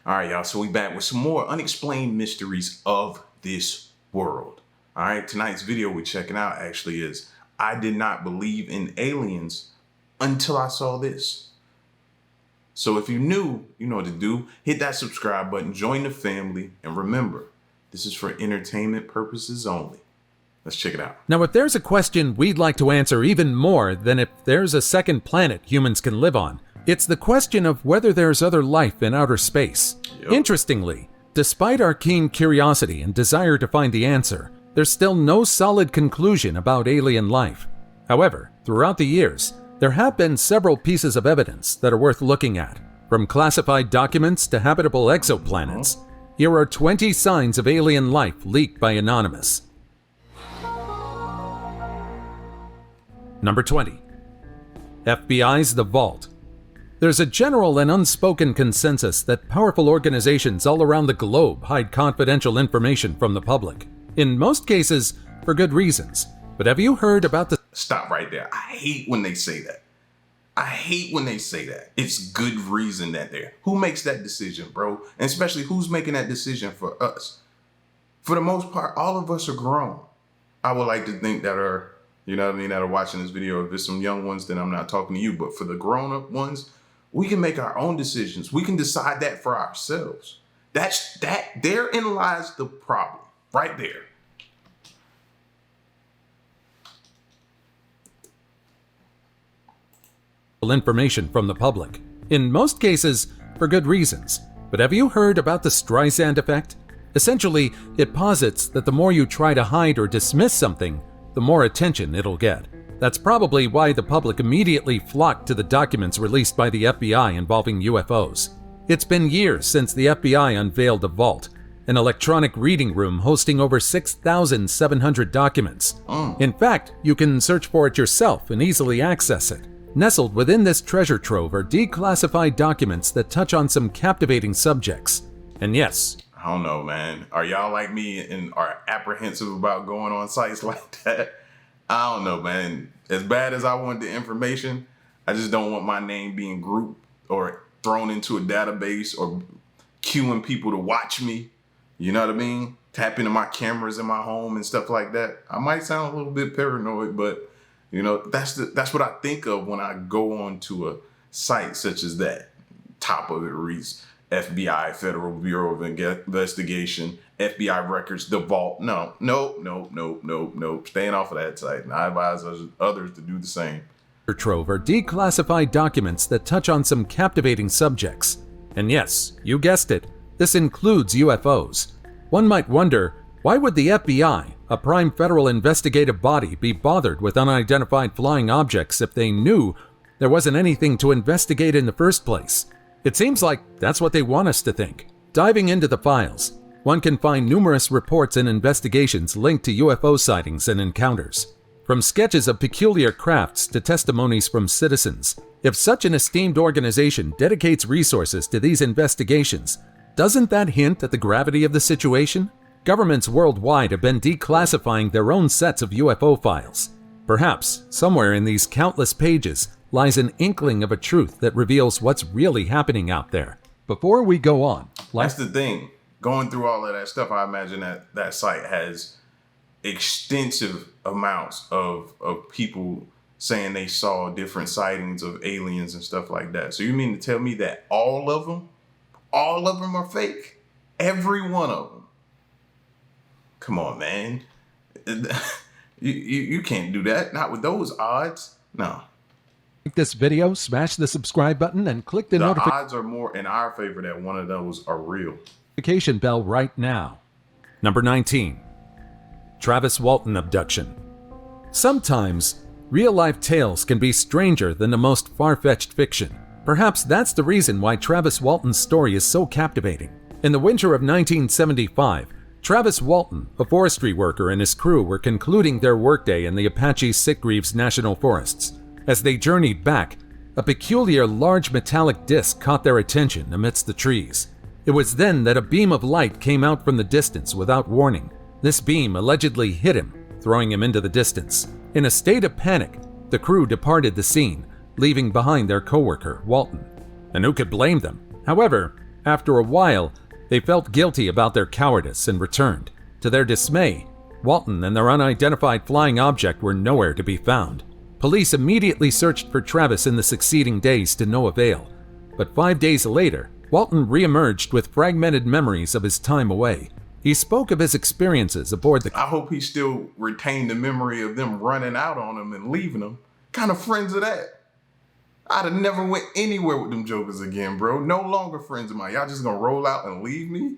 All right, y'all. So we back with some more unexplained mysteries of this world. All right, tonight's video we're checking out actually is I did not believe in aliens until I saw this. So if you're new, you know what to do. Hit that subscribe button, join the family, and remember, this is for entertainment purposes only. Let's check it out. Now, if there's a question we'd like to answer even more than if there's a second planet humans can live on, it's the question of whether there's other life in outer space. Yep. Interestingly, despite our keen curiosity and desire to find the answer, there's still no solid conclusion about alien life. However, throughout the years, there have been several pieces of evidence that are worth looking at. From classified documents to habitable exoplanets, here are 20 signs of alien life leaked by Anonymous. Number 20. FBI's The Vault. There's a general and unspoken consensus that powerful organizations all around the globe hide confidential information from the public. In most cases, for good reasons. But have you heard about the— Stop right there. I hate when they say that. I hate when they say that. It's good reason that they're. Who makes that decision, bro? And especially who's making that decision for us? For the most part, all of us are grown. I would like to think that are, you know what I mean, that are watching this video. If there's some young ones, then I'm not talking to you. But for the grown-up ones, we can make our own decisions. We can decide that for ourselves. Therein lies the problem, right there. information from the public. In most cases, for good reasons. But have you heard about the Streisand effect? Essentially, it posits that the more you try to hide or dismiss something, the more attention it'll get. That's probably why the public immediately flocked to the documents released by the FBI involving UFOs. It's been years since the FBI unveiled the Vault, an electronic reading room hosting over 6,700 documents. In fact, you can search for it yourself and easily access it. Nestled within this treasure trove are declassified documents that touch on some captivating subjects. And yes, I don't know, man. Are y'all like me and are apprehensive about going on sites like that? I don't know, man. As bad as I want the information, I just don't want my name being grouped or thrown into a database or queuing people to watch me. You know what I mean? Tap into my cameras in my home and stuff like that. I might sound a little bit paranoid, but you know, that's what I think of when I go on to a site such as that. Top of it reads FBI, Federal Bureau of Investigation, FBI records, the Vault. No. Staying off of that site. And I advise others to do the same. Trove are declassified documents that touch on some captivating subjects. And yes, you guessed it, this includes UFOs. One might wonder, why would the FBI, a prime federal investigative body, be bothered with unidentified flying objects if they knew there wasn't anything to investigate in the first place? It seems like that's what they want us to think. Diving into the files, one can find numerous reports and investigations linked to UFO sightings and encounters. From sketches of peculiar crafts to testimonies from citizens. If such an esteemed organization dedicates resources to these investigations, doesn't that hint at the gravity of the situation? Governments worldwide have been declassifying their own sets of UFO files. Perhaps, somewhere in these countless pages lies an inkling of a truth that reveals what's really happening out there. Before we go on, that's the thing. Going through all of that stuff, I imagine that site has extensive amounts of people saying they saw different sightings of aliens and stuff like that. So you mean to tell me that all of them are fake? Every one of them? Come on, man. You can't do that. Not with those odds. No. Like this video, smash the subscribe button and click the notification. Odds are more in our favor that one of those are real. Notification bell right now. Number 19. Travis Walton abduction. Sometimes, real-life tales can be stranger than the most far-fetched fiction. Perhaps that's the reason why Travis Walton's story is so captivating. In the winter of 1975, Travis Walton, a forestry worker, and his crew were concluding their workday in the Apache Sitgreaves National Forests. As they journeyed back, a peculiar large metallic disc caught their attention amidst the trees. It was then that a beam of light came out from the distance without warning. This beam allegedly hit him, throwing him into the distance. In a state of panic, the crew departed the scene, leaving behind their coworker, Walton. And who could blame them? However, After a while, they felt guilty about their cowardice and returned. To their dismay, Walton and their unidentified flying object were nowhere to be found. Police immediately searched for Travis in the succeeding days to no avail. But 5 days later, Walton re-emerged with fragmented memories of his time away. He spoke of his experiences aboard the... I hope he still retained the memory of them running out on him and leaving him. Kind of friends of that. I'd have never went anywhere with them jokers again, bro. No longer friends of mine. Y'all just gonna roll out and leave me?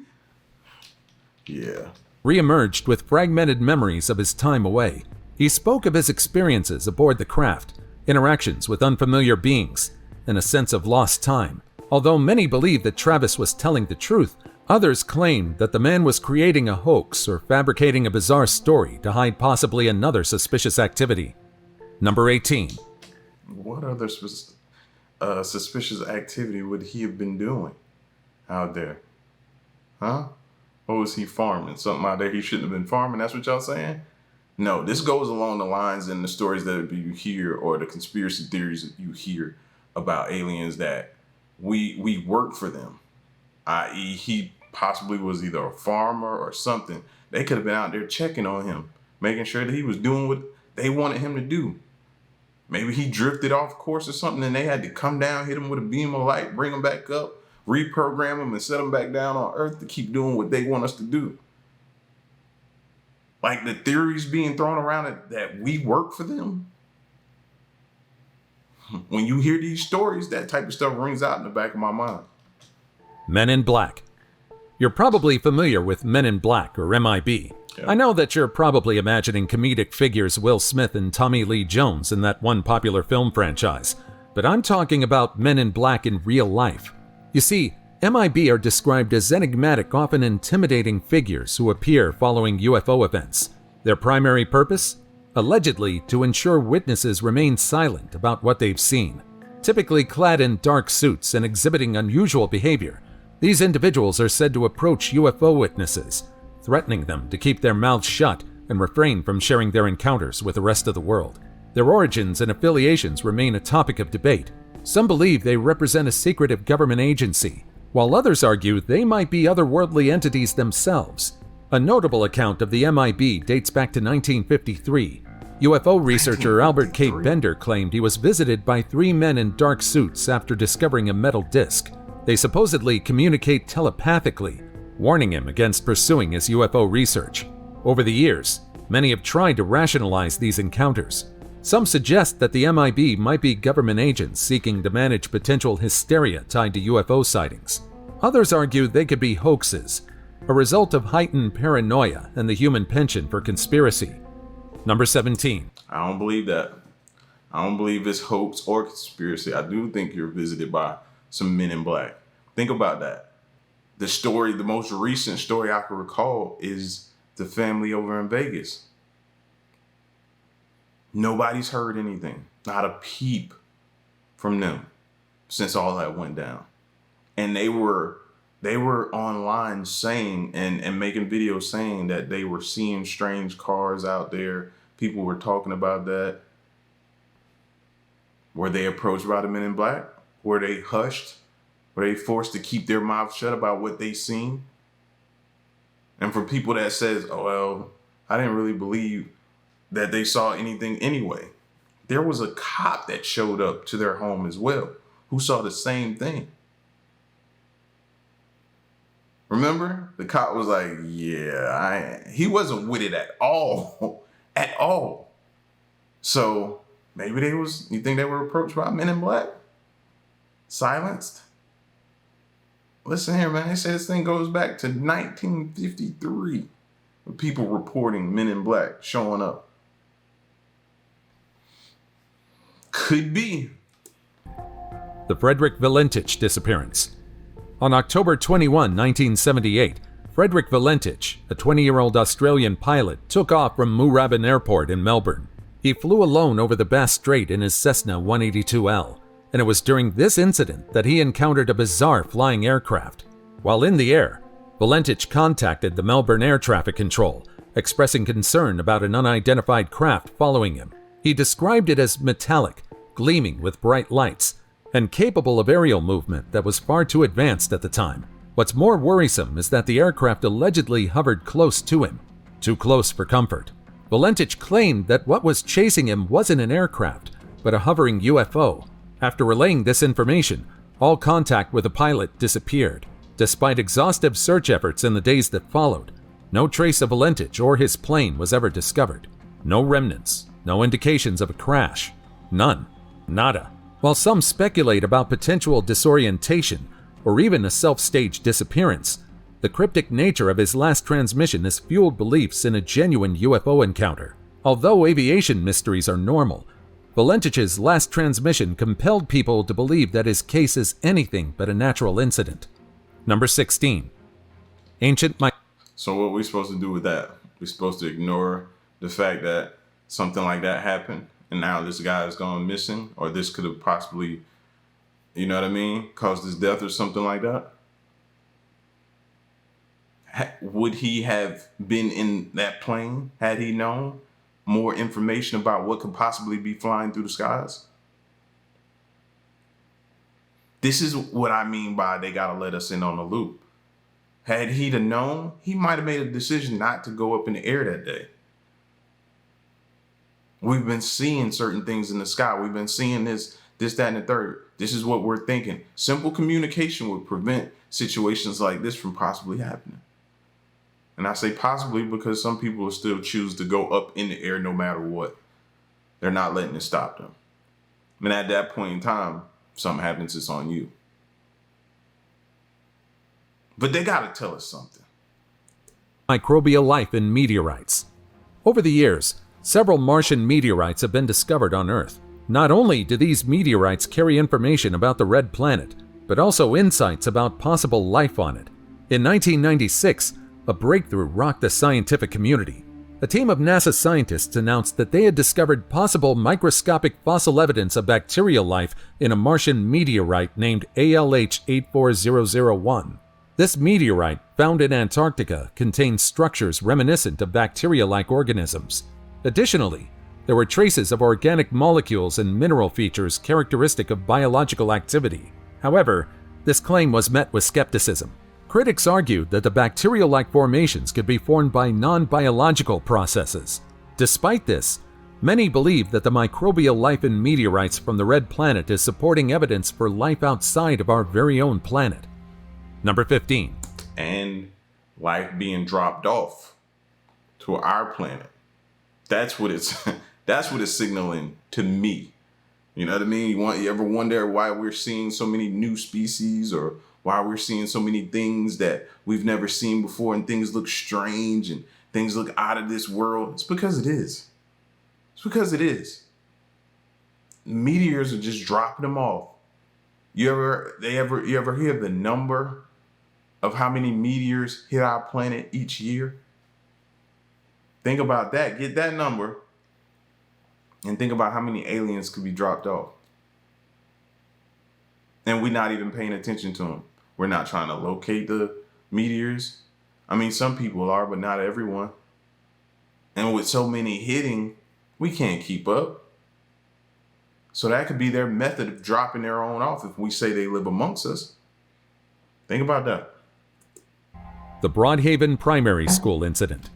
Yeah. Re-emerged with fragmented memories of his time away. He spoke of his experiences aboard the craft, interactions with unfamiliar beings, and a sense of lost time. Although many believe that Travis was telling the truth, others claim that the man was creating a hoax or fabricating a bizarre story to hide possibly another suspicious activity. Number 18. What other suspicious activity would he have been doing out there? Huh? What was he farming? Something out there he shouldn't have been farming? That's what y'all saying? No, this goes along the lines in the stories that you hear or the conspiracy theories that you hear about aliens that we work for them, i.e. he possibly was either a farmer or something. They could have been out there checking on him, making sure that he was doing what they wanted him to do. Maybe he drifted off course or something and they had to come down, hit him with a beam of light, bring him back up, reprogram him and set him back down on Earth to keep doing what they want us to do. Like the theories being thrown around that we work for them. When you hear these stories, that type of stuff rings out in the back of my mind. Men in Black. You're probably familiar with Men in Black, or MIB. Yeah. I know that you're probably imagining comedic figures Will Smith and Tommy Lee Jones in that one popular film franchise, but I'm talking about Men in Black in real life. You see, MIB are described as enigmatic, often intimidating figures who appear following UFO events. Their primary purpose? Allegedly to ensure witnesses remain silent about what they've seen. Typically clad in dark suits and exhibiting unusual behavior, these individuals are said to approach UFO witnesses, threatening them to keep their mouths shut and refrain from sharing their encounters with the rest of the world. Their origins and affiliations remain a topic of debate. Some believe they represent a secretive government agency, while others argue they might be otherworldly entities themselves. A notable account of the MIB dates back to 1953. UFO researcher Albert K. Bender claimed he was visited by 3 men in dark suits after discovering a metal disc. They supposedly communicate telepathically, warning him against pursuing his UFO research. Over the years, many have tried to rationalize these encounters. Some suggest that the MIB might be government agents seeking to manage potential hysteria tied to UFO sightings. Others argue they could be hoaxes, a result of heightened paranoia and the human penchant for conspiracy. Number 17. I don't believe that. I don't believe it's hoax or conspiracy. I do think you're visited by some men in black. Think about that. The most recent story I can recall is the family over in Vegas. Nobody's heard anything, not a peep from them since all that went down. And they were online saying and making videos saying that they were seeing strange cars out there. People were talking about that. Were they approached by the men in black? Were they hushed? Were they forced to keep their mouths shut about what they seen? And for people that says, oh, well, I didn't really believe that they saw anything anyway. There was a cop that showed up to their home as well, who saw the same thing. Remember? The cop was like, yeah, he wasn't with it at all. At all. So maybe you think they were approached by men in black? Silenced? Listen here, man. They say this thing goes back to 1953 with people reporting men in black showing up. Could be. The Frederick Valentich disappearance. On October 21, 1978, Frederick Valentich, a 20-year-old Australian pilot, took off from Moorabbin Airport in Melbourne. He flew alone over the Bass Strait in his Cessna 182L, and it was during this incident that he encountered a bizarre flying aircraft. While in the air, Valentich contacted the Melbourne Air Traffic Control, expressing concern about an unidentified craft following him. He described it as metallic, gleaming with bright lights, and capable of aerial movement that was far too advanced at the time. What's more worrisome is that the aircraft allegedly hovered close to him, too close for comfort. Valentich claimed that what was chasing him wasn't an aircraft, but a hovering UFO. After relaying this information, all contact with the pilot disappeared. Despite exhaustive search efforts in the days that followed, no trace of Valentich or his plane was ever discovered. No remnants, no indications of a crash. None. Nada. While some speculate about potential disorientation or even a self-staged disappearance, the cryptic nature of his last transmission has fueled beliefs in a genuine UFO encounter. Although aviation mysteries are normal, Valentich's last transmission compelled people to believe that his case is anything but a natural incident. Number 16. So what are we supposed to do with that? We're supposed to ignore the fact that something like that happened and now this guy has gone missing, or this could have possibly, you know what I mean, caused his death or something like that? Would he have been in that plane had he known more information about what could possibly be flying through the skies? This is what I mean by they gotta let us in on the loop. Had he to known, he might have made a decision not to go up in the air that day. We've been seeing certain things in the sky. We've been seeing this, that, and the third. This is what we're thinking. Simple communication would prevent situations like this from possibly happening. And I say possibly because some people will still choose to go up in the air no matter what. They're not letting it stop them. And at that point in time, if something happens, it's on you. But they got to tell us something. Microbial life in meteorites. Over the years, several Martian meteorites have been discovered on Earth. Not only do these meteorites carry information about the red planet, but also insights about possible life on it. In 1996, a breakthrough rocked the scientific community. A team of NASA scientists announced that they had discovered possible microscopic fossil evidence of bacterial life in a Martian meteorite named ALH 84001. This meteorite, found in Antarctica, contains structures reminiscent of bacteria-like organisms. Additionally, there were traces of organic molecules and mineral features characteristic of biological activity. However, this claim was met with skepticism. Critics argued that the bacterial-like formations could be formed by non-biological processes. Despite this, many believe that the microbial life in meteorites from the red planet is supporting evidence for life outside of our very own planet. Number 15. And life being dropped off to our planet. That's what it's signaling to me. You know what I mean? You ever wonder why we're seeing so many new species, or why we're seeing so many things that we've never seen before, and things look strange and things look out of this world? It's because it is. It's because it is. Meteors are just dropping them off. You ever hear the number of how many meteors hit our planet each year? Think about that. Get that number and think about how many aliens could be dropped off. And we're not even paying attention to them. We're not trying to locate the meteors. I mean, some people are, but not everyone. And with so many hitting, we can't keep up. So that could be their method of dropping their own off if we say they live amongst us. Think about that. The Broadhaven Primary School Incident.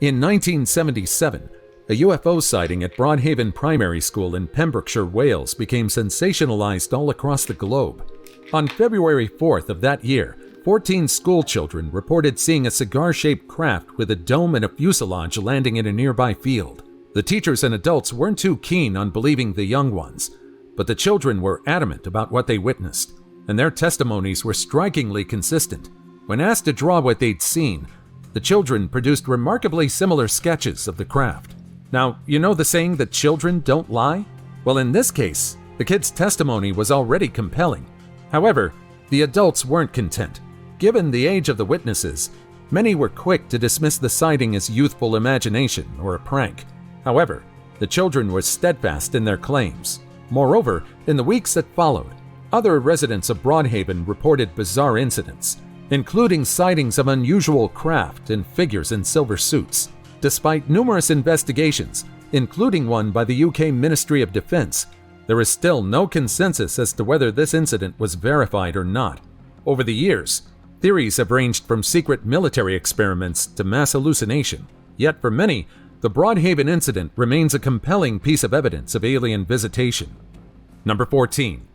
In 1977, a UFO sighting at Broadhaven Primary School in Pembrokeshire, Wales became sensationalized all across the globe. On February 4th of that year, 14 school children reported seeing a cigar-shaped craft with a dome and a fuselage landing in a nearby field. The teachers and adults weren't too keen on believing the young ones, but the children were adamant about what they witnessed, and their testimonies were strikingly consistent. When asked to draw what they'd seen, the children produced remarkably similar sketches of the craft. Now, you know the saying that children don't lie? Well, in this case, the kids' testimony was already compelling. However, the adults weren't content. Given the age of the witnesses, many were quick to dismiss the sighting as youthful imagination or a prank. However, the children were steadfast in their claims. Moreover, in the weeks that followed, other residents of Broadhaven reported bizarre incidents, including sightings of unusual craft and figures in silver suits. Despite numerous investigations, including one by the UK Ministry of Defence, there is still no consensus as to whether this incident was verified or not. Over the years, Theories have ranged from secret military experiments to mass hallucination, yet for many, the Broadhaven incident remains a compelling piece of evidence of alien visitation. Number 14.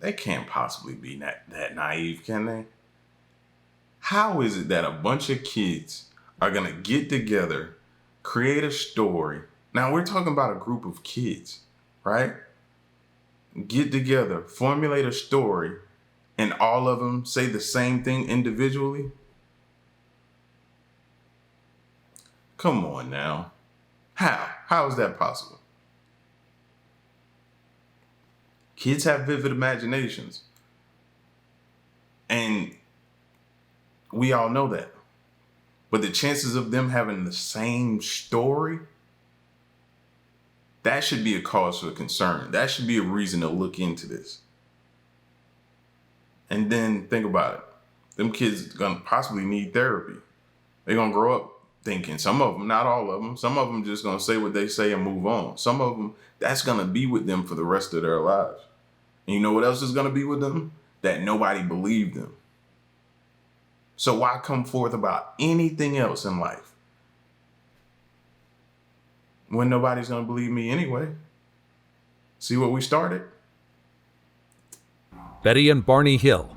They can't possibly be that naive, can they? How is it that a bunch of kids are going to get together, create a story? Now, we're talking about a group of kids, right? Get together, formulate a story, and all of them say the same thing individually? Come on now. How? How is that possible? Kids have vivid imaginations. And we all know that. But the chances of them having the same story, that should be a cause for concern. That should be a reason to look into this. And then think about it. Them kids gonna possibly need therapy. They're gonna grow up thinking, some of them, not all of them, some of them just gonna say what they say and move on. Some of them, that's gonna be with them for the rest of their lives. And you know what else is gonna be with them? That nobody believed them. So why come forth about anything else in life when nobody's gonna believe me anyway? See what we started? Betty and Barney Hill.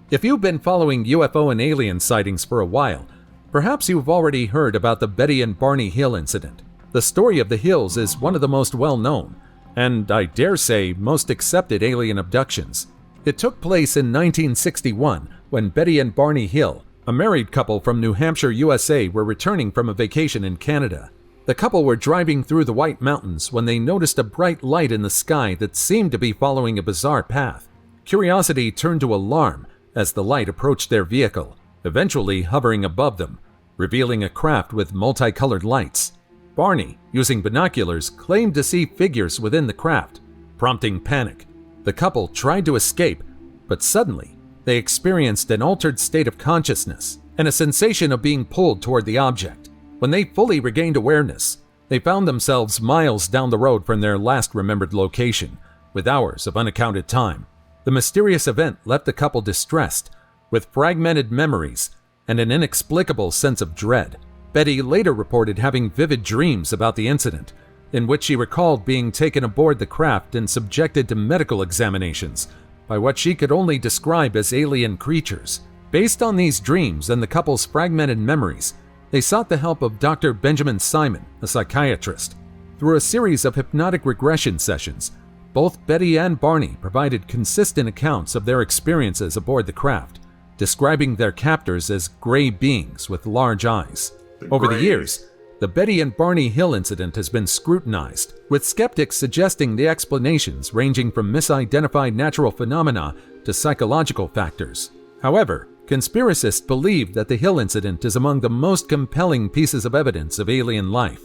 If you've been following UFO and alien sightings for a while, perhaps you've already heard about the Betty and Barney Hill incident. The story of the Hills is one of the most well-known, and I dare say most accepted alien abductions. It took place in 1961 when Betty and Barney Hill, a married couple from New Hampshire, USA, were returning from a vacation in Canada. The couple were driving through the White Mountains when they noticed a bright light in the sky that seemed to be following a bizarre path. Curiosity turned to alarm as the light approached their vehicle, eventually hovering above them, revealing a craft with multicolored lights. Barney, using binoculars, claimed to see figures within the craft, prompting panic. The couple tried to escape, but suddenly they experienced an altered state of consciousness and a sensation of being pulled toward the object. When they fully regained awareness, they found themselves miles down the road from their last remembered location, with hours of unaccounted time. The mysterious event left the couple distressed, with fragmented memories and an inexplicable sense of dread. Betty later reported having vivid dreams about the incident, in which she recalled being taken aboard the craft and subjected to medical examinations by what she could only describe as alien creatures. Based on these dreams and the couple's fragmented memories, they sought the help of Dr. Benjamin Simon, a psychiatrist. Through a series of hypnotic regression sessions, both Betty and Barney provided consistent accounts of their experiences aboard the craft, describing their captors as gray beings with large eyes. Over the years, the Betty and Barney Hill incident has been scrutinized, with skeptics suggesting the explanations ranging from misidentified natural phenomena to psychological factors. However, conspiracists believe that the Hill incident is among the most compelling pieces of evidence of alien life.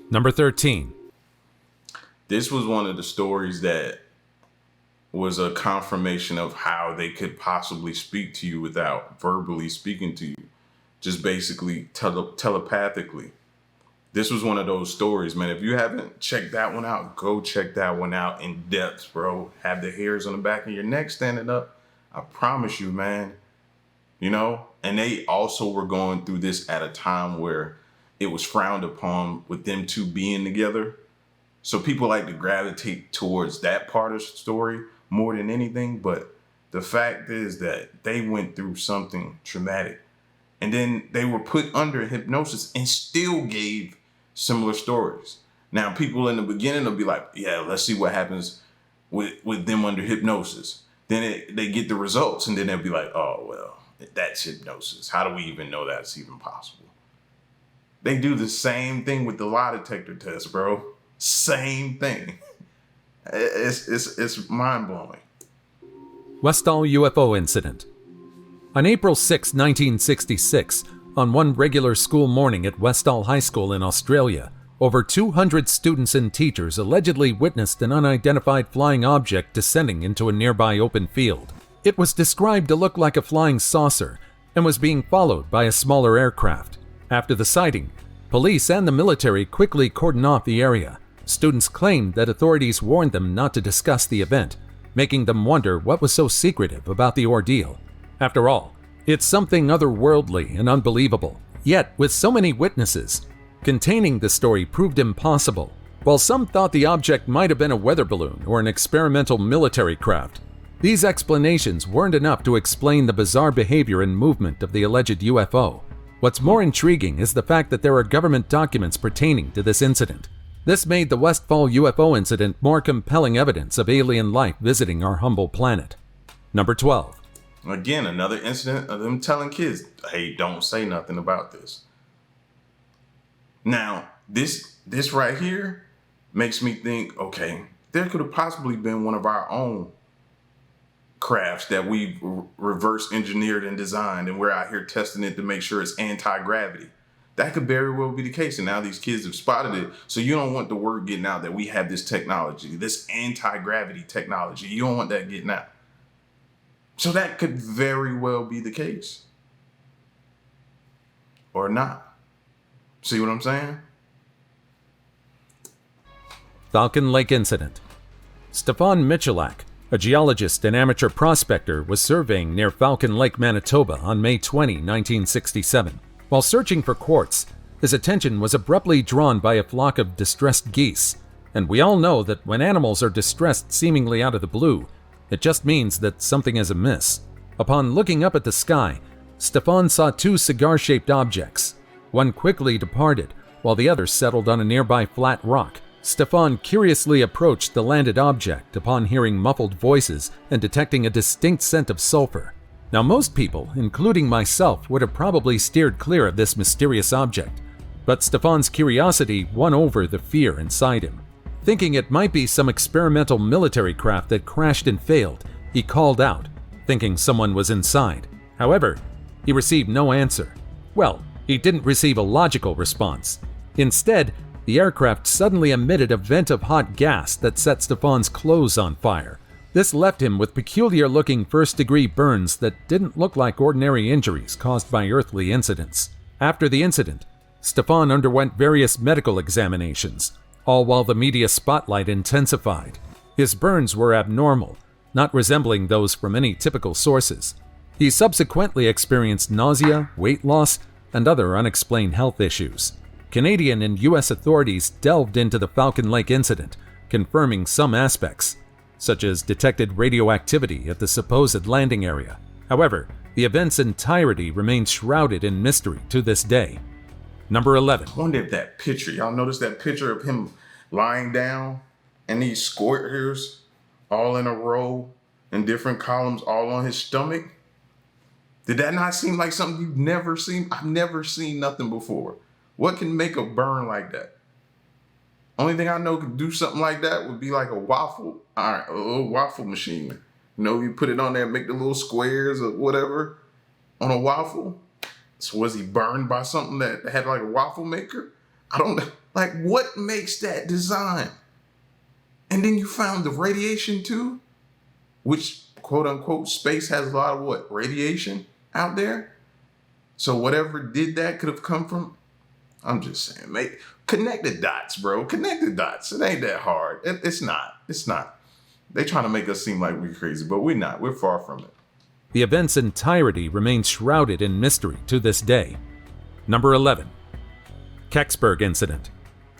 Number 13. This was one of the stories that was a confirmation of how they could possibly speak to you without verbally speaking to you, just basically telepathically. This was one of those stories, man. If you haven't checked that one out, go check that one out in depth, bro. Have the hairs on the back of your neck standing up. I promise you, man. You know, and they also were going through this at a time where it was frowned upon with them two being together. So people like to gravitate towards that part of the story more than anything. But the fact is that they went through something traumatic. And then they were put under hypnosis and still gave similar stories. Now, people in the beginning will be like, yeah, let's see what happens with them under hypnosis. Then they get the results and then they'll be like, oh, well, that's hypnosis. How do we even know that's even possible? They do the same thing with the lie detector test, bro. Same thing. It's mind-blowing. Westall UFO incident. On April 6, 1966, on one regular school morning at Westall High School in Australia, over 200 students and teachers allegedly witnessed an unidentified flying object descending into a nearby open field. It was described to look like a flying saucer and was being followed by a smaller aircraft. After the sighting, police and the military quickly cordoned off the area. Students claimed that authorities warned them not to discuss the event, making them wonder what was so secretive about the ordeal. After all, It's something otherworldly and unbelievable. Yet, with so many witnesses, containing the story proved impossible. While some thought the object might have been a weather balloon or an experimental military craft, these explanations weren't enough to explain the bizarre behavior and movement of the alleged UFO. What's more intriguing is the fact that there are government documents pertaining to this incident. This made the Westfall UFO incident more compelling evidence of alien life visiting our humble planet. Number 12. Again, another incident of them telling kids, hey, don't say nothing about this. Now, this right here makes me think, okay, there could have possibly been one of our own crafts that we reverse engineered and designed, and we're out here testing it to make sure it's anti-gravity. That could very well be the case, and now these kids have spotted it. So you don't want the word getting out that we have this technology, this anti-gravity technology. You don't want that getting out. So that could very well be the case. Or not. See what I'm saying? Falcon Lake Incident. Stefan Michalak, a geologist and amateur prospector, was surveying near Falcon Lake, Manitoba on May 20, 1967. While searching for quartz, his attention was abruptly drawn by a flock of distressed geese. And we all know that when animals are distressed seemingly out of the blue, it just means that something is amiss. Upon looking up at the sky, Stefan saw two cigar-shaped objects. One quickly departed, while the other settled on a nearby flat rock. Stefan curiously approached the landed object upon hearing muffled voices and detecting a distinct scent of sulfur. Now, most people, including myself, would have probably steered clear of this mysterious object, but Stefan's curiosity won over the fear inside him. Thinking it might be some experimental military craft that crashed and failed, he called out, thinking someone was inside. However, he received no answer. Well, he didn't receive a logical response. Instead, the aircraft suddenly emitted a vent of hot gas that set Stefan's clothes on fire. This left him with peculiar-looking first-degree burns that didn't look like ordinary injuries caused by earthly incidents. After the incident, Stefan underwent various medical examinations, all while the media spotlight intensified. His burns were abnormal, not resembling those from any typical sources. He subsequently experienced nausea, weight loss, and other unexplained health issues. Canadian and U.S. authorities delved into the Falcon Lake incident, confirming some aspects, such as detected radioactivity at the supposed landing area. However, the event's entirety remains shrouded in mystery to this day. Number 11. I wonder if that picture, y'all notice that picture of him lying down and these squares all in a row in different columns all on his stomach? Did that not seem like something you've never seen? I've never seen nothing before. What can make a burn like that? Only thing I know could do something like that would be like a waffle, a little waffle machine. You know, you put it on there, make the little squares or whatever on a waffle. So was he burned by something that had like a waffle maker? I don't know. Like, what makes that design? And then you found the radiation too, which quote unquote space has a lot of what? Radiation out there. So whatever did that could have come from, I'm just saying, mate, connect the dots, bro. Connect the dots. It ain't that hard. It's not. It's not. They trying to make us seem like we're crazy, but we're not. We're far from it. The event's entirety remains shrouded in mystery to this day. Number 11. Kecksburg Incident.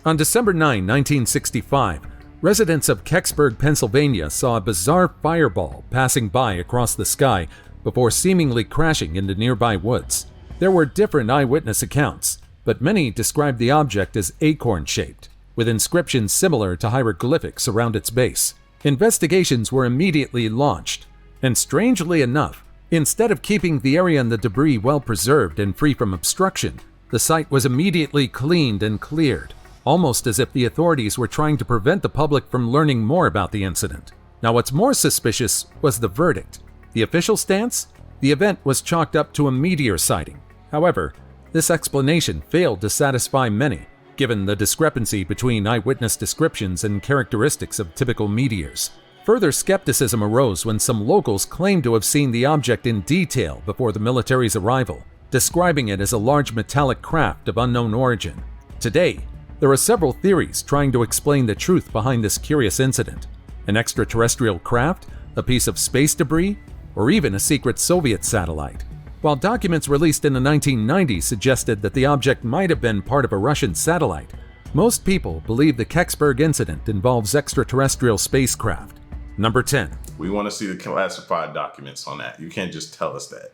On December 9, 1965, residents of Kecksburg, Pennsylvania saw a bizarre fireball passing by across the sky before seemingly crashing into nearby woods. There were different eyewitness accounts, but many described the object as acorn-shaped, with inscriptions similar to hieroglyphics around its base. Investigations were immediately launched, and strangely enough, instead of keeping the area and the debris well preserved and free from obstruction, the site was immediately cleaned and cleared, almost as if the authorities were trying to prevent the public from learning more about the incident. Now, what's more suspicious was the verdict. The official stance? The event was chalked up to a meteor sighting. However, this explanation failed to satisfy many, given the discrepancy between eyewitness descriptions and characteristics of typical meteors. Further skepticism arose when some locals claimed to have seen the object in detail before the military's arrival, describing it as a large metallic craft of unknown origin. Today, there are several theories trying to explain the truth behind this curious incident. An extraterrestrial craft, a piece of space debris, or even a secret Soviet satellite. While documents released in the 1990s suggested that the object might have been part of a Russian satellite, most people believe the Kecksburg incident involves extraterrestrial spacecraft. Number 10. We want to see the classified documents on that. You can't just tell us that.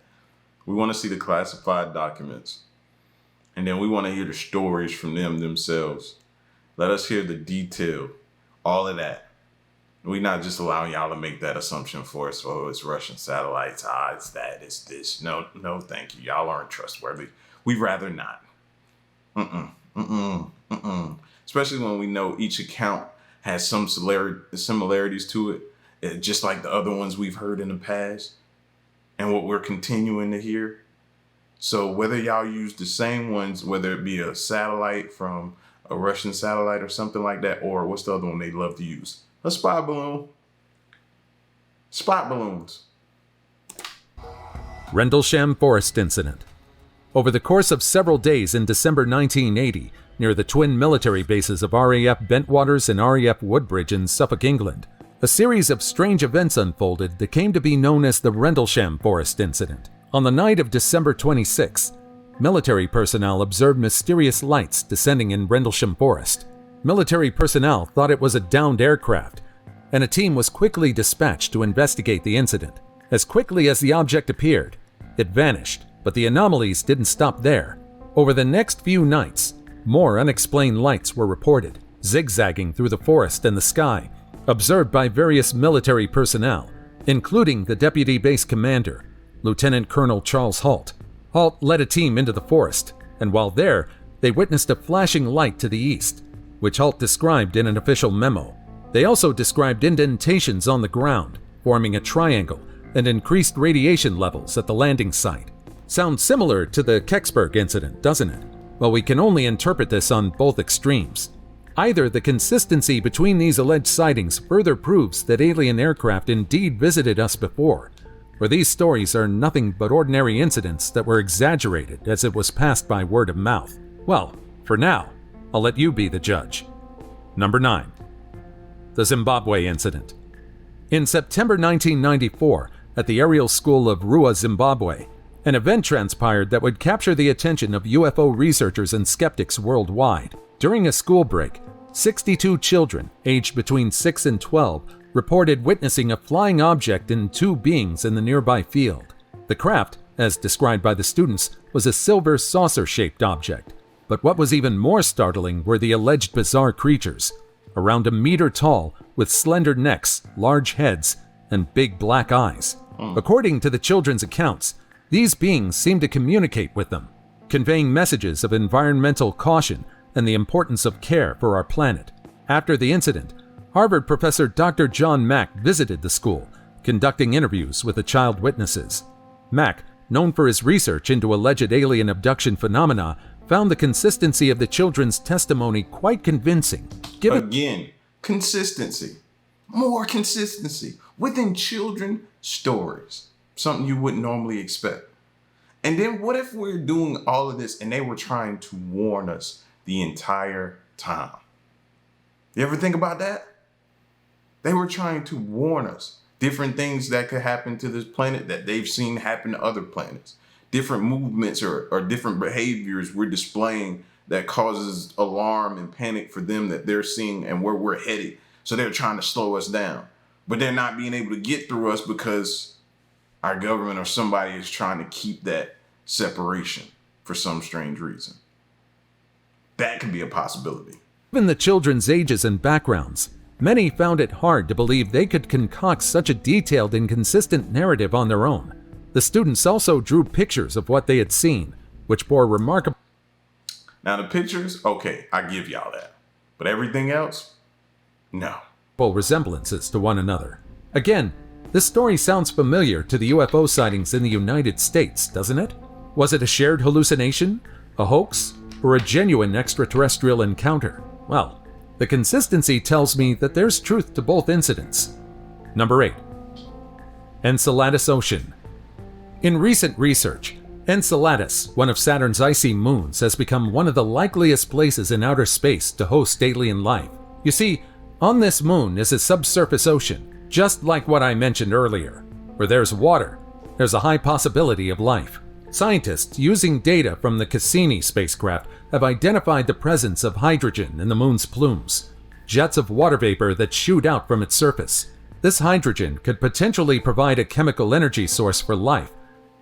We want to see the classified documents. And then we want to hear the stories from them themselves. Let us hear the detail, all of that. We're not just allowing y'all to make that assumption for us. Oh, it's Russian satellites. It's that, it's this. No, thank you. Y'all aren't trustworthy. We'd rather not. Especially when we know each account has some similarities to it, just like the other ones we've heard in the past and what we're continuing to hear. So whether y'all use the same ones, whether it be a satellite from a Russian satellite or something like that, or what's the other one they love to use? A spy balloon. Spot balloons. Rendlesham Forest Incident. Over the course of several days in December 1980, near the twin military bases of RAF Bentwaters and RAF Woodbridge in Suffolk, England, a series of strange events unfolded that came to be known as the Rendlesham Forest Incident. On the night of December 26, military personnel observed mysterious lights descending in Rendlesham Forest. Military personnel thought it was a downed aircraft, and a team was quickly dispatched to investigate the incident. As quickly as the object appeared, it vanished, but the anomalies didn't stop there. Over the next few nights, more unexplained lights were reported, zigzagging through the forest and the sky, observed by various military personnel, including the Deputy Base Commander, Lieutenant Colonel Charles Halt. Halt led a team into the forest, and while there, they witnessed a flashing light to the east, which Halt described in an official memo. They also described indentations on the ground, forming a triangle, and increased radiation levels at the landing site. Sounds similar to the Kecksburg incident, doesn't it? Well, we can only interpret this on both extremes. Either the consistency between these alleged sightings further proves that alien aircraft indeed visited us before, or these stories are nothing but ordinary incidents that were exaggerated as it was passed by word of mouth. Well, for now, I'll let you be the judge. Number 9. The Zimbabwe Incident. In September 1994, at the aerial school of Rua, Zimbabwe, an event transpired that would capture the attention of UFO researchers and skeptics worldwide. During a school break, 62 children, aged between 6 and 12, reported witnessing a flying object and two beings in the nearby field. The craft, as described by the students, was a silver saucer-shaped object. But what was even more startling were the alleged bizarre creatures, around a meter tall, with slender necks, large heads, and big black eyes. According to the children's accounts, these beings seemed to communicate with them, conveying messages of environmental caution and the importance of care for our planet. After the incident, Harvard professor Dr. John Mack visited the school, conducting interviews with the child witnesses. Mack, known for his research into alleged alien abduction phenomena, found the consistency of the children's testimony quite convincing. Again, consistency. More consistency within children stories. Something you wouldn't normally expect. And then what if we're doing all of this and they were trying to warn us the entire time? You ever think about that? They were trying to warn us. Different things that could happen to this planet that they've seen happen to other planets. Different movements or different behaviors we're displaying that causes alarm and panic for them that they're seeing and where we're headed. So they're trying to slow us down. But they're not being able to get through us because our government or somebody is trying to keep that separation for some strange reason. That could be a possibility. Given the children's ages and backgrounds, many found it hard to believe they could concoct such a detailed and consistent narrative on their own. The students also drew pictures of what they had seen, which bore remarkable... Now the pictures, okay, I give y'all that. But everything else, no. ...resemblances to one another. Again, this story sounds familiar to the UFO sightings in the United States, doesn't it? Was it a shared hallucination, a hoax, or a genuine extraterrestrial encounter? Well, the consistency tells me that there's truth to both incidents. Number 8. Enceladus Ocean. In recent research, Enceladus, one of Saturn's icy moons, has become one of the likeliest places in outer space to host alien life. You see, on this moon is a subsurface ocean, just like what I mentioned earlier. Where there's water, there's a high possibility of life. Scientists using data from the Cassini spacecraft have identified the presence of hydrogen in the moon's plumes, jets of water vapor that shoot out from its surface. This hydrogen could potentially provide a chemical energy source for life,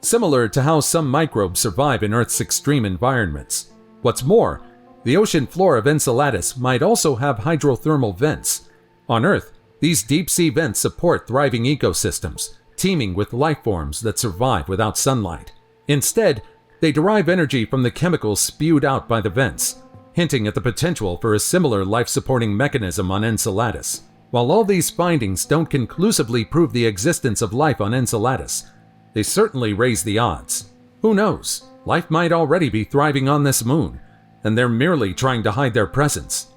similar to how some microbes survive in Earth's extreme environments. What's more, the ocean floor of Enceladus might also have hydrothermal vents. On Earth, these deep-sea vents support thriving ecosystems, teeming with life forms that survive without sunlight. Instead, they derive energy from the chemicals spewed out by the vents, hinting at the potential for a similar life-supporting mechanism on Enceladus. While all these findings don't conclusively prove the existence of life on Enceladus, they certainly raise the odds. Who knows? Life might already be thriving on this moon, and they're merely trying to hide their presence.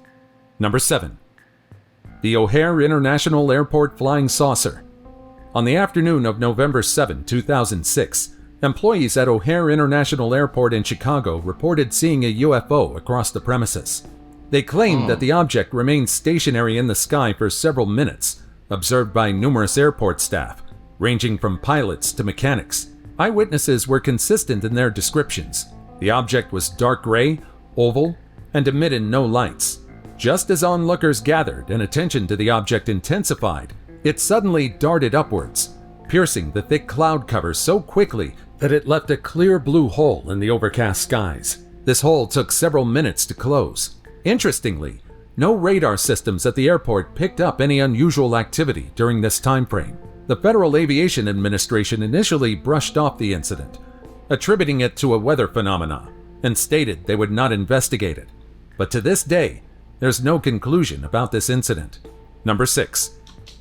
Number 7. The O'Hare International Airport Flying Saucer. On the afternoon of November 7, 2006, employees at O'Hare International Airport in Chicago reported seeing a UFO across the premises. They claimed that the object remained stationary in the sky for several minutes, observed by numerous airport staff, ranging from pilots to mechanics. Eyewitnesses were consistent in their descriptions. The object was dark gray, oval, and emitted no lights. Just as onlookers gathered and attention to the object intensified, it suddenly darted upwards, piercing the thick cloud cover so quickly that it left a clear blue hole in the overcast skies. This hole took several minutes to close. Interestingly, no radar systems at the airport picked up any unusual activity during this time frame. The Federal Aviation Administration initially brushed off the incident, attributing it to a weather phenomena, and stated they would not investigate it. But to this day, there's no conclusion about this incident. Number 6.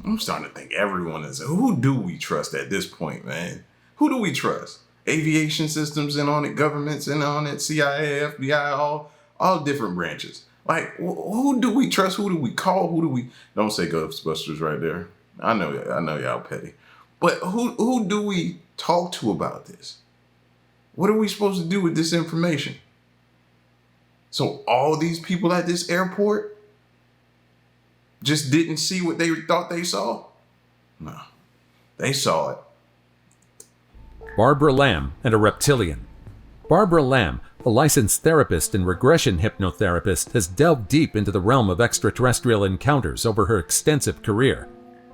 I'm starting to think everyone is. Who do we trust at this point, man? Who do we trust? Aviation systems in on it, governments in on it, CIA, FBI, all different branches. Like, who do we trust? Who do we call? Who do we? Don't say Ghostbusters right there. I know y'all petty. But who do we talk to about this? What are we supposed to do with this information? So all these people at this airport just didn't see what they thought they saw? No, they saw it. Barbara Lamb and a reptilian. Barbara Lamb, a licensed therapist and regression hypnotherapist, has delved deep into the realm of extraterrestrial encounters over her extensive career.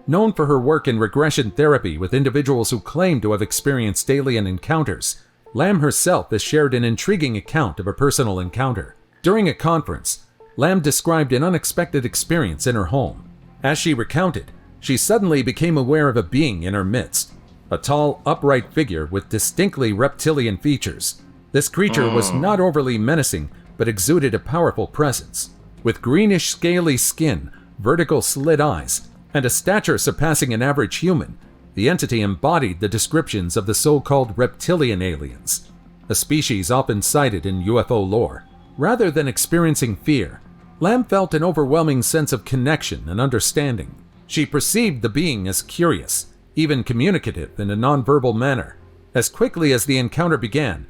Known for her work in regression therapy with individuals who claim to have experienced alien encounters, Lamb herself has shared an intriguing account of a personal encounter. During a conference, Lamb described an unexpected experience in her home. As she recounted, she suddenly became aware of a being in her midst, a tall, upright figure with distinctly reptilian features. This creature was not overly menacing, but exuded a powerful presence. With greenish scaly skin, vertical slit eyes, and a stature surpassing an average human, the entity embodied the descriptions of the so-called reptilian aliens, a species often cited in UFO lore. Rather than experiencing fear, Lamb felt an overwhelming sense of connection and understanding. She perceived the being as curious, even communicative in a nonverbal manner. As quickly as the encounter began,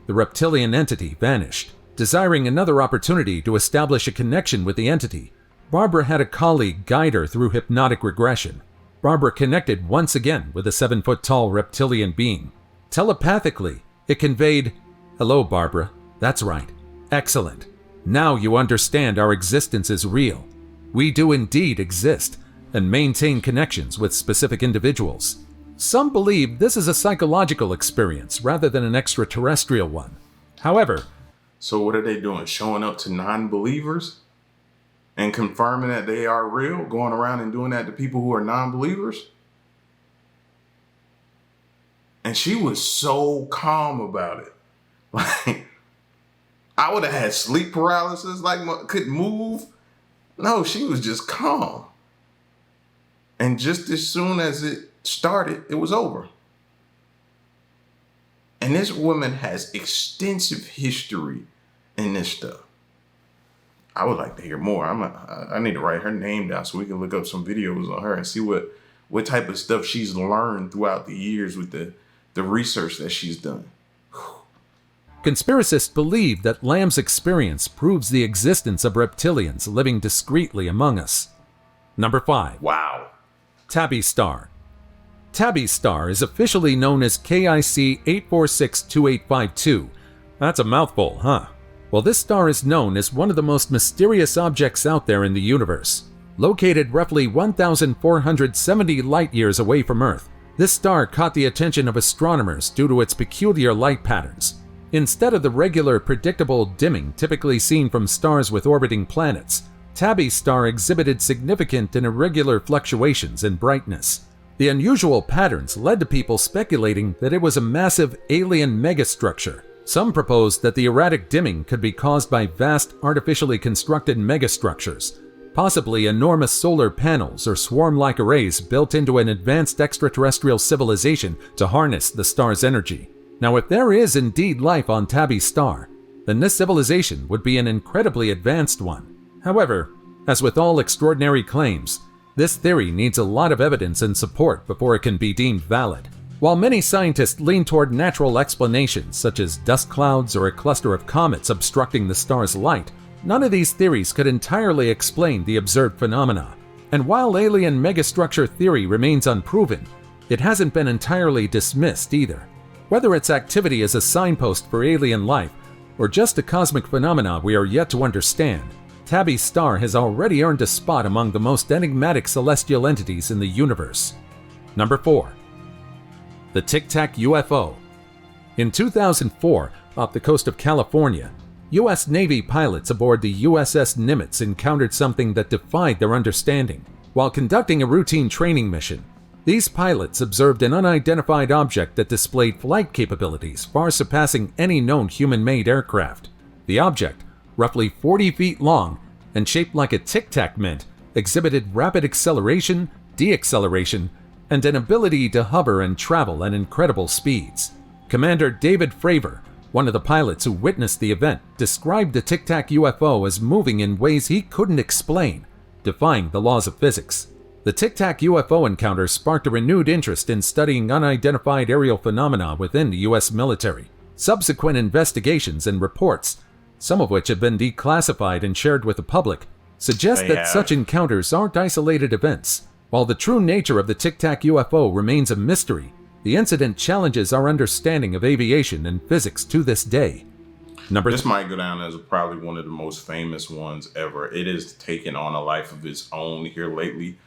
the reptilian entity vanished. Desiring another opportunity to establish a connection with the entity, Barbara had a colleague guide her through hypnotic regression. Barbara connected once again with a 7-foot-tall reptilian being. Telepathically, it conveyed, "Hello, Barbara. That's right. Excellent. Now you understand our existence is real. We do indeed exist and maintain connections with specific individuals." Some believe this is a psychological experience rather than an extraterrestrial one. However, So what are they doing? Showing up to non-believers and confirming that they are real? Going around and doing that to people who are non-believers? And she was so calm about it. Like, I would have had sleep paralysis, like couldn't move. No, she was just calm. And just as soon as it started, it was over. And this woman has extensive history in this stuff. I would like to hear more. I need to write her name down so we can look up some videos on her and see what type of stuff she's learned throughout the years with the research that she's done. conspiracists believe that Lamb's experience proves the existence of reptilians living discreetly among us. Number 5. Wow. Tabby Star. Tabby's star is officially known as KIC 8462852. That's a mouthful, huh? Well, this star is known as one of the most mysterious objects out there in the universe. Located roughly 1,470 light-years away from Earth, this star caught the attention of astronomers due to its peculiar light patterns. Instead of the regular, predictable dimming typically seen from stars with orbiting planets, Tabby's star exhibited significant and irregular fluctuations in brightness. The unusual patterns led to people speculating that it was a massive alien megastructure. Some proposed that the erratic dimming could be caused by vast, artificially constructed megastructures, possibly enormous solar panels or swarm-like arrays built into an advanced extraterrestrial civilization to harness the star's energy. Now, if there is indeed life on Tabby's star, then this civilization would be an incredibly advanced one. However, as with all extraordinary claims, this theory needs a lot of evidence and support before it can be deemed valid. While many scientists lean toward natural explanations such as dust clouds or a cluster of comets obstructing the star's light, none of these theories could entirely explain the observed phenomena. And while alien megastructure theory remains unproven, it hasn't been entirely dismissed either. Whether its activity is a signpost for alien life or just a cosmic phenomena we are yet to understand, Tabby's star has already earned a spot among the most enigmatic celestial entities in the universe. Number 4. The Tic Tac UFO. In 2004, off the coast of California, U.S. Navy pilots aboard the USS Nimitz encountered something that defied their understanding. While conducting a routine training mission, these pilots observed an unidentified object that displayed flight capabilities far surpassing any known human-made aircraft. The object, roughly 40 feet long and shaped like a tic-tac mint, exhibited rapid acceleration, deacceleration, and an ability to hover and travel at incredible speeds. Commander David Fravor, one of the pilots who witnessed the event, described the Tic Tac UFO as moving in ways he couldn't explain, defying the laws of physics. The Tic Tac UFO encounter sparked a renewed interest in studying unidentified aerial phenomena within the U.S. military. Subsequent investigations and reports, some of which have been declassified and shared with the public, suggest that such encounters aren't isolated events. While the true nature of the Tic Tac UFO remains a mystery, the incident challenges our understanding of aviation and physics to this day. This might go down as probably one of the most famous ones ever. It has taken on a life of its own here lately.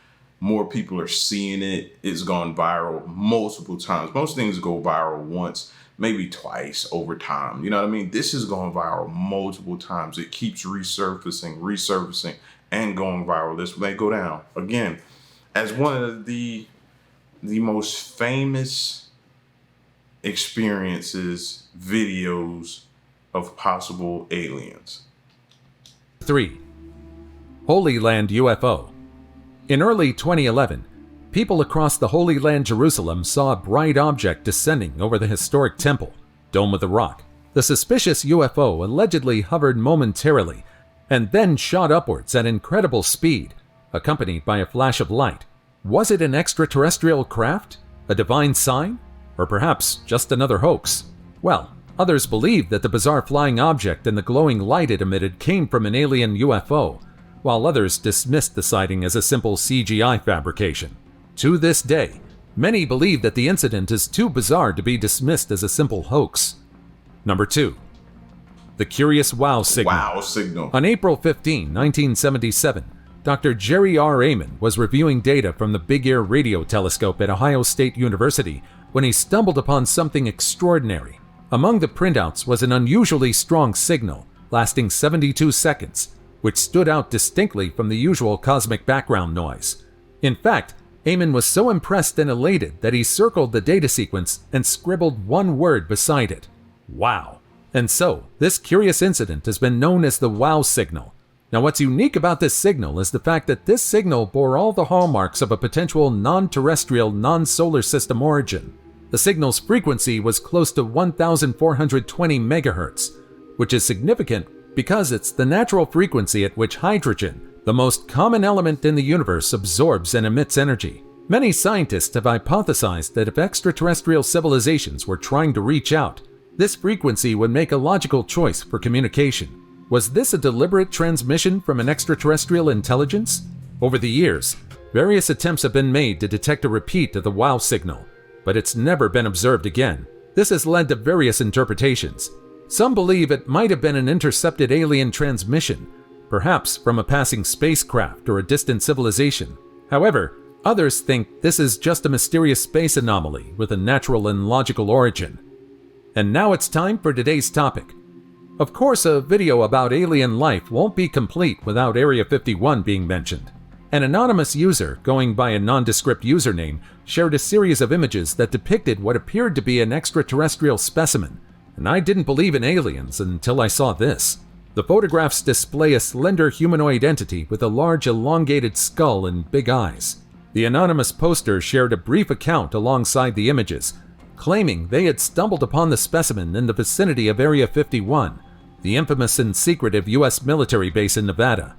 More people are seeing it. It's gone viral multiple times. Most things go viral once, maybe twice over time. You know what I mean? This has gone viral multiple times. It keeps resurfacing, and going viral. This may go down again as one of the most famous experiences, videos of possible aliens. 3. Holy Land UFO. In early 2011, people across the Holy Land Jerusalem saw a bright object descending over the historic temple, Dome of the Rock. The suspicious UFO allegedly hovered momentarily and then shot upwards at incredible speed, accompanied by a flash of light. Was it an extraterrestrial craft? A divine sign? Or perhaps just another hoax? Well, others believe that the bizarre flying object and the glowing light it emitted came from an alien UFO, while others dismissed the sighting as a simple CGI fabrication. To this day, many believe that the incident is too bizarre to be dismissed as a simple hoax. Number 2. The Curious Wow Signal. On April 15, 1977, Dr. Jerry R. Amen was reviewing data from the Big Ear radio telescope at Ohio State University when he stumbled upon something extraordinary. Among the printouts was an unusually strong signal, lasting 72 seconds, which stood out distinctly from the usual cosmic background noise. In fact, Amen was so impressed and elated that he circled the data sequence and scribbled one word beside it: wow. And so, this curious incident has been known as the Wow Signal. Now, what's unique about this signal is the fact that this signal bore all the hallmarks of a potential non-terrestrial, non-solar system origin. The signal's frequency was close to 1,420 megahertz, which is significant because it's the natural frequency at which hydrogen, the most common element in the universe, absorbs and emits energy. Many scientists have hypothesized that if extraterrestrial civilizations were trying to reach out, this frequency would make a logical choice for communication. Was this a deliberate transmission from an extraterrestrial intelligence? Over the years, Various attempts have been made to detect a repeat of the wow signal, but it's never been observed again. This has led to various interpretations. Some believe it might have been an intercepted alien transmission, perhaps from a passing spacecraft or a distant civilization. However, others think this is just a mysterious space anomaly with a natural and logical origin. And now it's time for today's topic. Of course, a video about alien life won't be complete without Area 51 being mentioned. An anonymous user, going by a nondescript username, shared a series of images that depicted what appeared to be an extraterrestrial specimen, and I didn't believe in aliens until I saw this. The photographs display a slender humanoid entity with a large elongated skull and big eyes. The anonymous poster shared a brief account alongside the images, claiming they had stumbled upon the specimen in the vicinity of Area 51, the infamous and secretive U.S. military base in Nevada.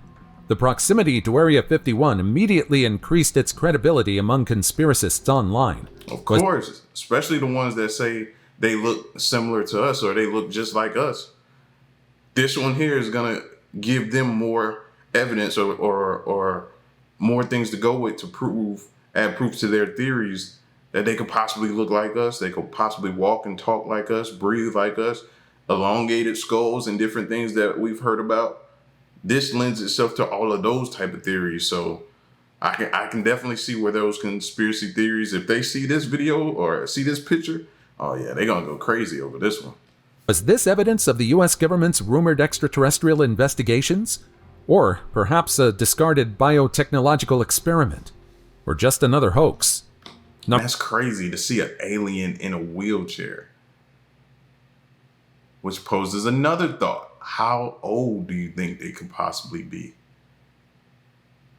The proximity to Area 51 immediately increased its credibility among conspiracists online. Of course, especially the ones that say they look similar to us or they look just like us. This one here is going to give them more evidence or more things to go with to add proof to their theories that they could possibly look like us. They could possibly walk and talk like us, breathe like us, elongated skulls and different things that we've heard about. This lends itself to all of those type of theories. So I can definitely see where those conspiracy theories, if they see this video or see this picture, oh yeah, they're going to go crazy over this one. Was this evidence of the U.S. government's rumored extraterrestrial investigations? Or perhaps a discarded biotechnological experiment? Or just another hoax? That's crazy to see an alien in a wheelchair. Which poses another thought. How old do you think they could possibly be?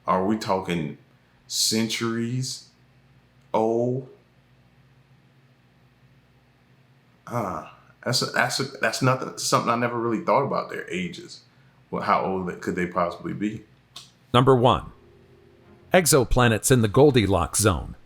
Are we talking centuries old? That's something I never really thought about, their ages. Well, how old could they possibly be? Number 1. Exoplanets in the Goldilocks zone.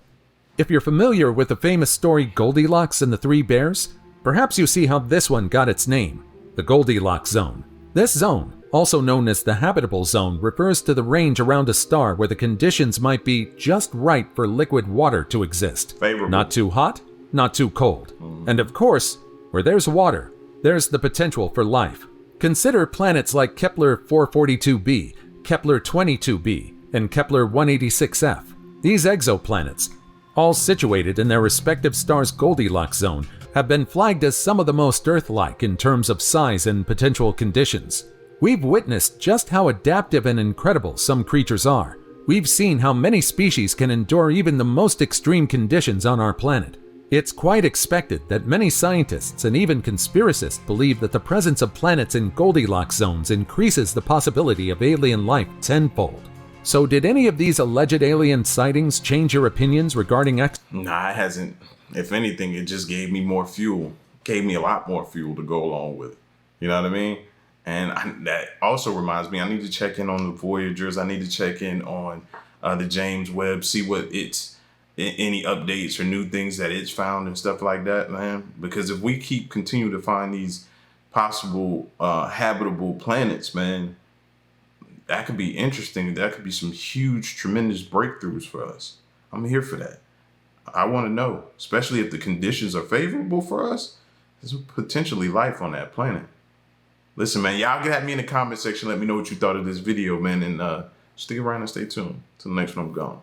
If you're familiar with the famous story Goldilocks and the Three Bears, perhaps you see how this one got its name, the Goldilocks zone. This zone, also known as the habitable zone, refers to the range around a star where the conditions might be just right for liquid water to exist. Favorable. Not too hot, not too cold. And of course, where there's water, there's the potential for life. Consider planets like Kepler 442b, Kepler 22b, and Kepler 186f. These exoplanets, all situated in their respective stars' Goldilocks zone, have been flagged as some of the most Earth-like in terms of size and potential conditions. We've witnessed just how adaptive and incredible some creatures are. We've seen how many species can endure even the most extreme conditions on our planet. It's quite expected that many scientists and even conspiracists believe that the presence of planets in Goldilocks zones increases the possibility of alien life tenfold. So did any of these alleged alien sightings change your opinions regarding Nah, it hasn't. If anything, it just gave me more fuel. Gave me a lot more fuel to go along with. You know what I mean? And that also reminds me, I need to check in on the Voyagers. I need to check in on the James Webb, see what any updates or new things that it's found and stuff like that, man. Because if we continue to find these possible habitable planets, man, that could be interesting. That could be some huge, tremendous breakthroughs for us. I'm here for that. I want to know, especially if the conditions are favorable for us, there's potentially life on that planet. Listen, man, y'all get at me in the comment section. Let me know what you thought of this video, man. And stick around and stay tuned. Till the next one, I'm gone.